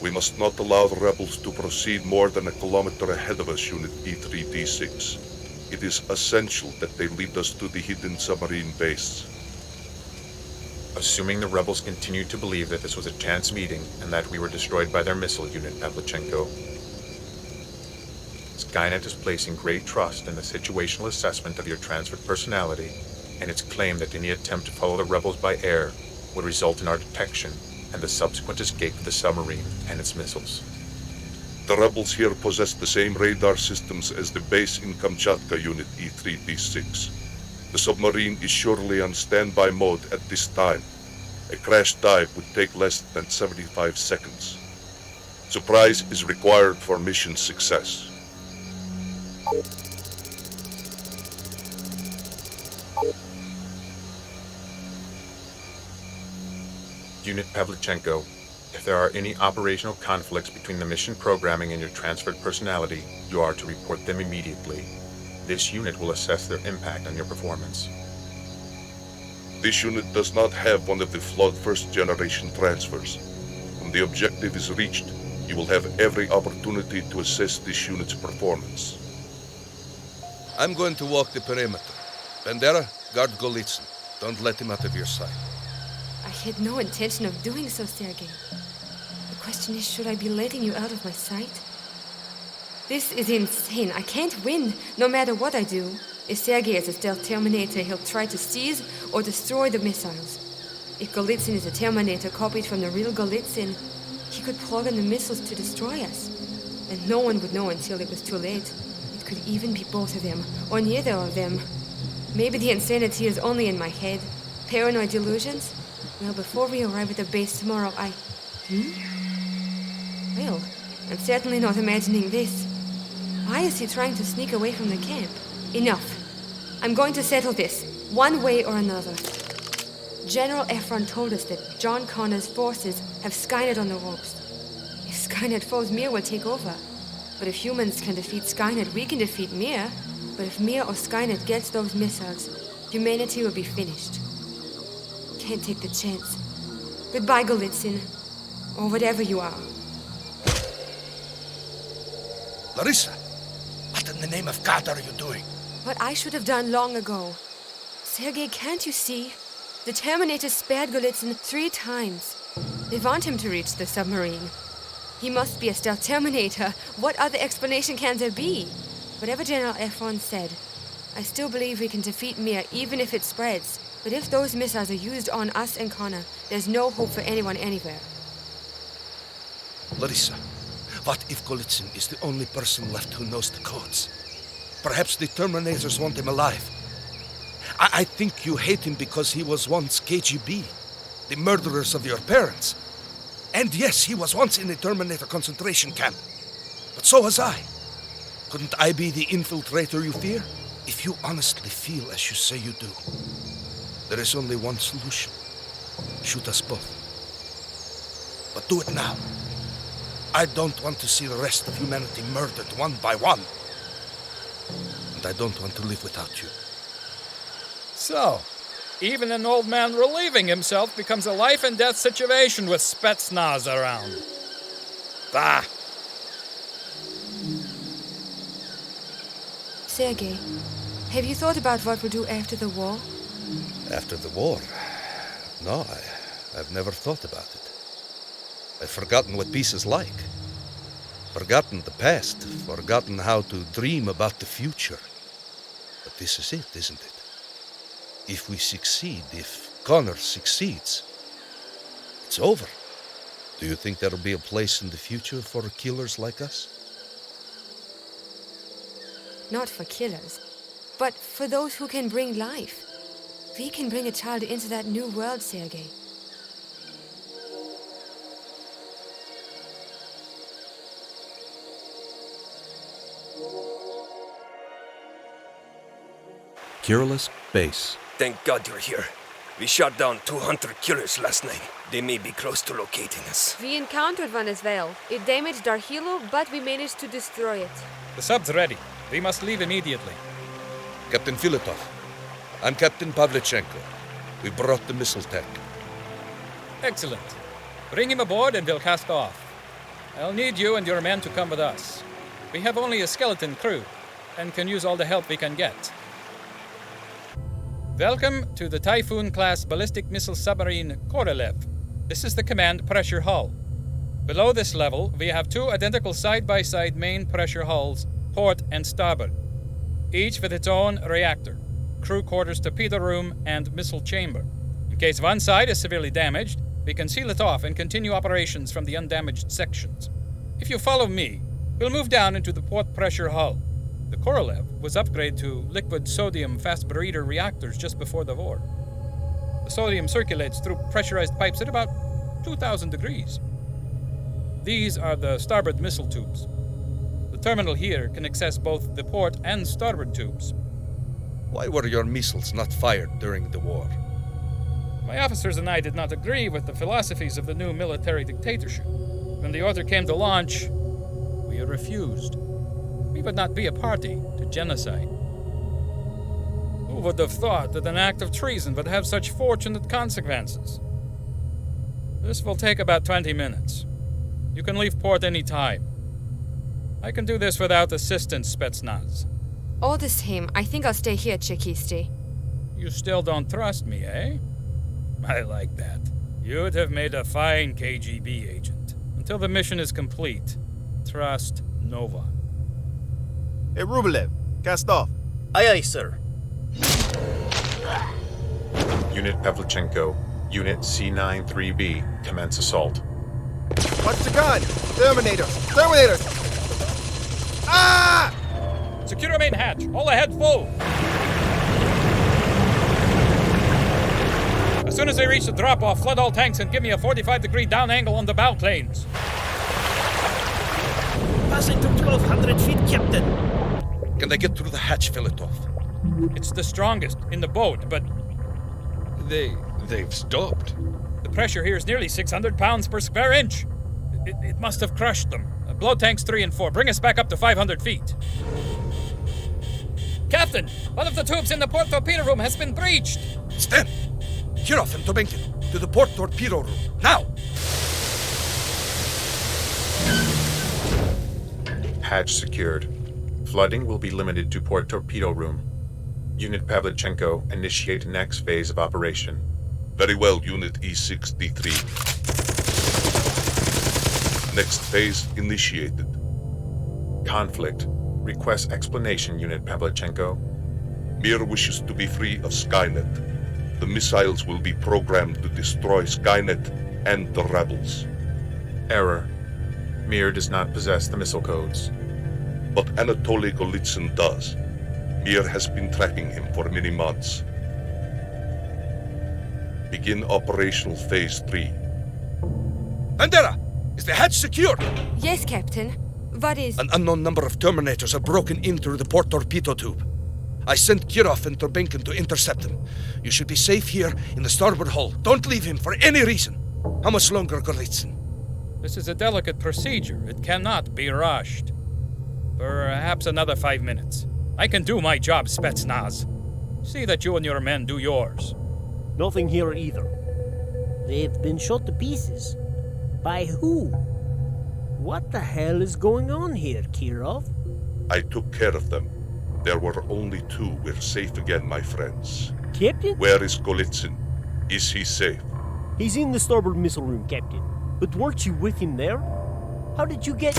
We must not allow the rebels to proceed more than a kilometer ahead of us, Unit E3D6. It is essential that they lead us to the hidden submarine base. Assuming the rebels continue to believe that this was a chance meeting and that we were destroyed by their missile unit, Pavlichenko, SKYNET is placing great trust in the situational assessment of your transferred personality and its claim that any attempt to follow the rebels by air would result in our detection and the subsequent escape of the submarine and its missiles. The rebels here possess the same radar systems as the base in Kamchatka, Unit E3D6. The submarine is surely on standby mode at this time. A crash dive would take less than 75 seconds. Surprise is required for mission success. Unit Pavlichenko, if there are any operational conflicts between the mission programming and your transferred personality, you are to report them immediately. This unit will assess their impact on your performance. This unit does not have one of the flawed first-generation transfers. When the objective is reached, you will have every opportunity to assess this unit's performance. I'm going to walk the perimeter. Bandera, guard Golitsyn. Don't let him out of your sight. I had no intention of doing so, Sergei. The question is, should I be letting you out of my sight? This is insane. I can't win, no matter what I do. If Sergei is a stealth Terminator, he'll try to seize or destroy the missiles. If Golitsyn is a Terminator copied from the real Golitsyn, he could program the missiles to destroy us. And no one would know until it was too late. It could even be both of them, or neither of them. Maybe the insanity is only in my head. Paranoid delusions? Well, before we arrive at the base tomorrow, Well, I'm certainly not imagining this. Why is he trying to sneak away from the camp? Enough. I'm going to settle this, one way or another. General Ephron told us that John Connor's forces have SKYNET on the ropes. If SKYNET foes Mir will take over. But if humans can defeat SKYNET, we can defeat Mir. But if Mir or SKYNET gets those missiles, humanity will be finished. Can't take the chance. Goodbye, Golitsyn. Or whatever you are. Larissa, what in the name of God are you doing? What I should have done long ago. Sergei, can't you see? The Terminators spared Golitsyn 3 times. They want him to reach the submarine. He must be a stealth Terminator. What other explanation can there be? Whatever General Ephron said, I still believe we can defeat Mir even if it spreads. But if those missiles are used on us and Connor, there's no hope for anyone anywhere. Larissa, what if Golitsyn is the only person left who knows the codes? Perhaps the Terminators want him alive. I think you hate him because he was once KGB, the murderers of your parents. And yes, he was once in a Terminator concentration camp. But so was I. Couldn't I be the infiltrator you fear? If you honestly feel as you say you do, there is only one solution. Shoot us both. But do it now. I don't want to see the rest of humanity murdered one by one. And I don't want to live without you. So, even an old man relieving himself becomes a life-and-death situation with Spetsnaz around. Bah! Sergei, have you thought about what we'll do after the war? After the war? No, I've never thought about it. I've forgotten what peace is like. Forgotten the past. Forgotten how to dream about the future. But this is it, isn't it? If we succeed, if Connor succeeds, it's over. Do you think there'll be a place in the future for killers like us? Not for killers, but for those who can bring life. We can bring a child into that new world, Sergei. Kirillus Base. Thank God you're here. We shot down 200 killers last night. They may be close to locating us. We encountered one as well. It damaged our helo, but we managed to destroy it. The sub's ready. We must leave immediately. Captain Filatov. I'm Captain Pavlichenko. We brought the missile tech. Excellent. Bring him aboard and we'll cast off. I'll need you and your men to come with us. We have only a skeleton crew, and can use all the help we can get. Welcome to the Typhoon-class ballistic missile submarine Korolev. This is the command pressure hull. Below this level, we have two identical side-by-side main pressure hulls, port and starboard, each with its own reactor, crew quarters, torpedo room, and missile chamber. In case one side is severely damaged, we can seal it off and continue operations from the undamaged sections. If you follow me, we'll move down into the port pressure hull. The Korolev was upgraded to liquid sodium fast breeder reactors just before the war. The sodium circulates through pressurized pipes at about 2,000 degrees. These are the starboard missile tubes. The terminal here can access both the port and starboard tubes. Why were your missiles not fired during the war? My officers and I did not agree with the philosophies of the new military dictatorship. When the order came to launch, we refused. We would not be a party to genocide. Who would have thought that an act of treason would have such fortunate consequences? This will take about 20 minutes. You can leave port any time. I can do this without assistance, Spetsnaz. All the same, I think I'll stay here, Chekisti. You still don't trust me, eh? I like that. You'd have made a fine KGB agent. Until the mission is complete, trust no one. Hey, Rublev, cast off. Aye, aye, sir. Unit Pavlichenko, Unit C93B, commence assault. Watch the gun! Terminators! Terminators! Ah! Secure main hatch. All ahead full. As soon as they reach the drop-off, flood all tanks and give me a 45-degree down angle on the bow planes. Passing to 1,200 feet, Captain. Can they get through the hatch, fill it off? It's the strongest in the boat, but They've stopped. the pressure here is nearly 600 pounds per square inch. It must have crushed them. Blow tanks 3 and 4. Bring us back up to 500 feet. Captain, one of the tubes in the port torpedo room has been breached. Sten! Kirov and Tobenkin, to the port torpedo room, now! Hatch secured. Flooding will be limited to port torpedo room. Unit Pavlichenko, initiate next phase of operation. Very well, Unit E63. Next phase initiated. Conflict. Request explanation, Unit Pavlichenko. Mir wishes to be free of SKYNET. The missiles will be programmed to destroy SKYNET and the rebels. Error. Mir does not possess the missile codes. But Anatoly Golitsyn does. Mir has been tracking him for many months. Begin operational phase 3. Bandera! Is the hatch secure? Yes, Captain. What is... An unknown number of Terminators have broken in through the port torpedo tube. I sent Kirov and Turbenkin to intercept them. You should be safe here in the starboard hull. Don't leave him for any reason. How much longer, Golitsyn? This is a delicate procedure. It cannot be rushed. Perhaps another 5 minutes. I can do my job, Spetsnaz. See that you and your men do yours. Nothing here either. They've been shot to pieces. By who? What the hell is going on here, Kirov? I took care of them. There were only 2. We're safe again, my friends. Captain? Where is Golitsyn? Is he safe? He's in the starboard missile room, Captain. But weren't you with him there? How did you get...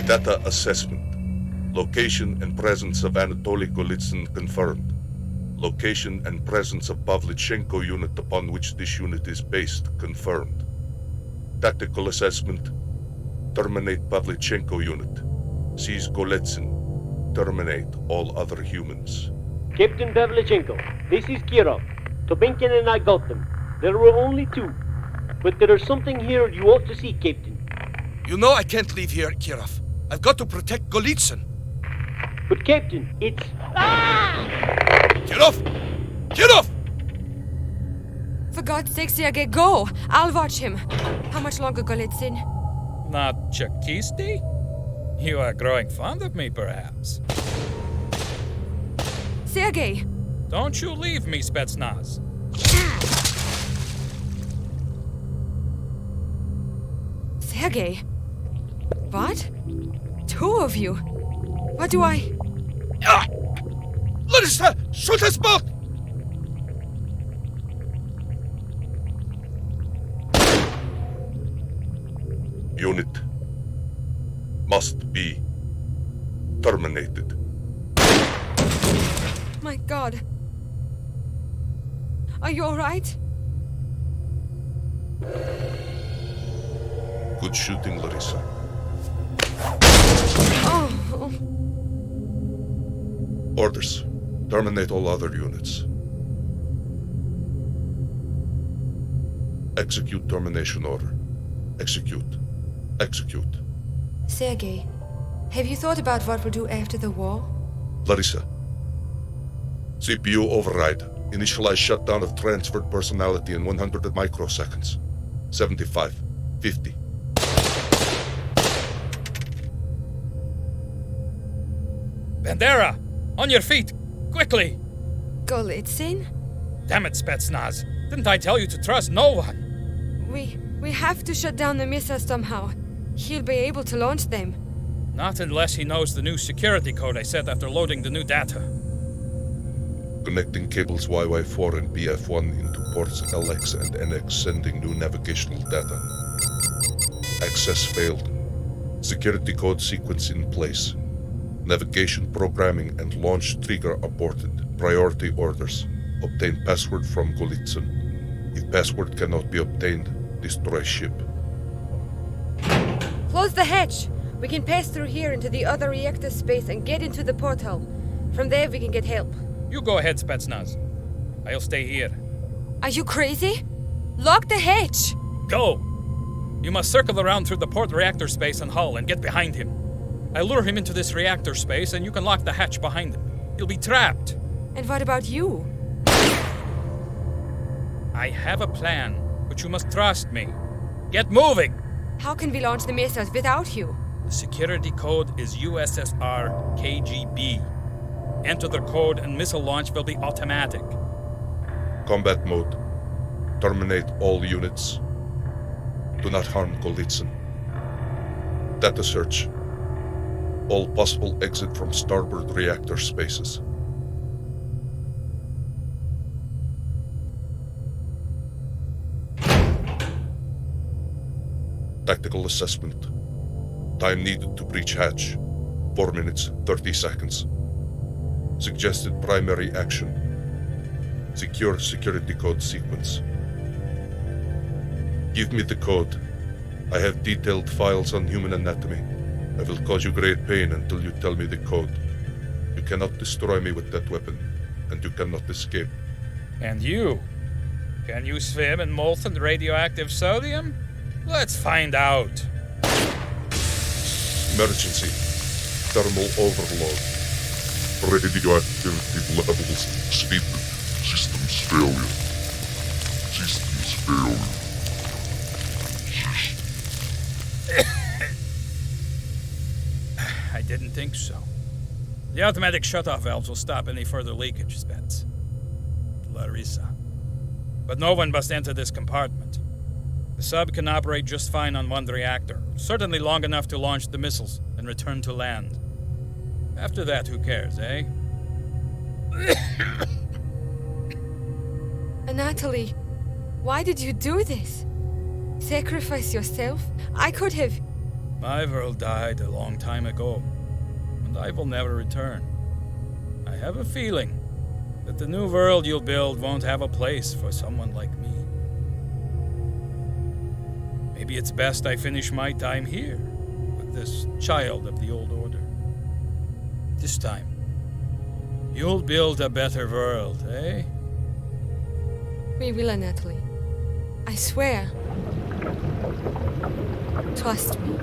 Data assessment. Location and presence of Anatoly Golitsyn confirmed. Location and presence of Pavlichenko unit upon which this unit is based confirmed. Tactical assessment. Terminate Pavlichenko unit. Seize Golitsyn. Terminate all other humans. Captain Pavlichenko, this is Kirov. Tobenkin and I got them. There were only 2. But there is something here you ought to see, Captain. You know I can't leave here, Kirov. I've got to protect Golitsyn. But Captain, it's... Kirov! Kirov! For God's sake, Sergei, go! I'll watch him. How much longer, Golitsyn? Not Chekisti? You are growing fond of me, perhaps. Sergei! Don't you leave me, Spetsnaz. Sergei? What? Two of you? What do I... Larissa, shoot us both! Unit must be terminated. My God. Are you all right? Good shooting, Larissa. Oh. Orders. Terminate all other units. Execute termination order. Execute. Execute. Sergei, have you thought about what we'll do after the war? Larissa. CPU override. Initialize shutdown of transferred personality in 100 microseconds. 75. 50. Bandera! On your feet! Quickly! Golitsyn? Damn it, Spetsnaz! Didn't I tell you to trust no one? We have to shut down the missiles somehow. He'll be able to launch them. Not unless he knows the new security code I set after loading the new data. Connecting cables YY4 and BF1 into ports LX and NX, sending new navigational data. Access failed. Security code sequence in place. Navigation programming and launch trigger aborted. Priority orders. Obtain password from Golitsyn. If password cannot be obtained, destroy ship. Close the hatch! We can pass through here into the other reactor space and get into the portal. From there we can get help. You go ahead, Spetsnaz. I'll stay here. Are you crazy? Lock the hatch! Go! You must circle around through the port reactor space and hull and get behind him. I'll lure him into this reactor space and you can lock the hatch behind him. He'll be trapped. And what about you? I have a plan, but you must trust me. Get moving! How can we launch the missiles without you? The security code is USSR KGB. Enter the code and missile launch will be automatic. Combat mode. Terminate all units. Do not harm Golitsyn. Data search. All possible exit from starboard reactor spaces. Tactical assessment. Time needed to breach hatch. 4 minutes, 30 seconds. Suggested primary action. Secure security code sequence. Give me the code. I have detailed files on human anatomy. I will cause you great pain until you tell me the code. You cannot destroy me with that weapon, and you cannot escape. And you? Can you swim in molten radioactive sodium? Let's find out. Emergency. Thermal overload. Radioactivity levels stated. Systems failure. Systems failure. I didn't think so. The automatic shutoff valves will stop any further leakage, Spets. Larissa. But no one must enter this compartment. The sub can operate just fine on one reactor, certainly long enough to launch the missiles and return to land. After that, who cares, eh? Anatoly, why did you do this? Sacrifice yourself? I could have... My world died a long time ago, and I will never return. I have a feeling that the new world you'll build won't have a place for someone like me. Maybe it's best I finish my time here, with this child of the old order. This time, you'll build a better world, eh? We will, Anatoly. I swear. Trust me.